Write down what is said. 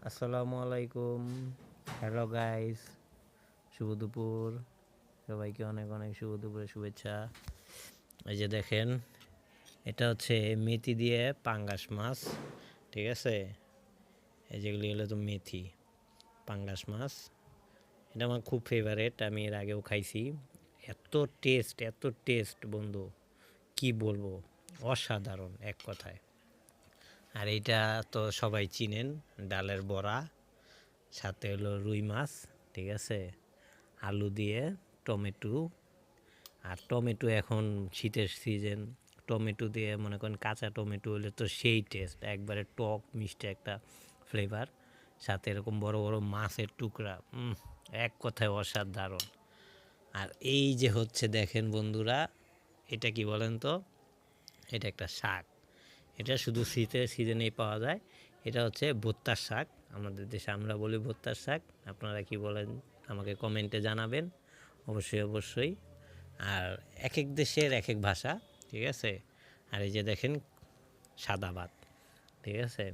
আসসালামু আলাইকুম। Hello guys, শুভ দুপুর। সবাইকে অনেক অনেক শুভ দুপুরের শুভেচ্ছা। এই যে দেখেন, এটা হচ্ছে মেথি দিয়ে পাঙ্গাস মাছ, ঠিক আছে। এই যেগুলি হলো তো মেথি পাঙ্গাস মাছ, এটা আমার খুব ফেভারেট। আমি এর আগেও খাইছি। এত টেস্ট বন্ধু, কি বলবো, অসাধারণ এক কথায়। আর এইটা তো সবাই চিনেন, ডালের বড়া, সাথে হলো রুই মাছ, ঠিক আছে, আলু দিয়ে টমেটো। আর টমেটো এখন শীতের সিজন, টমেটো দিয়ে মনে করেন কাঁচা টমেটো হলে তো সেই টেস্ট, একবারে টক মিষ্টি একটা ফ্লেভার, সাথে এরকম বড় বড় মাছের টুকরা, এক কথায় অসাধারণ। আর এই যে হচ্ছে দেখেন বন্ধুরা, এটা কি বলেন তো, এটা একটা শাক। এটা শুধু শীতের সিজনেই পাওয়া যায়। এটা হচ্ছে ভুট্টার শাক, আমাদের দেশে আমরা বলি ভুট্টার শাক। আপনারা কি বলেন আমাকে কমেন্টে জানাবেন অবশ্যই। আর এক এক দেশের এক এক ভাষা, ঠিক আছে। আর এই যে দেখেন সাদা ভাত, ঠিক আছে।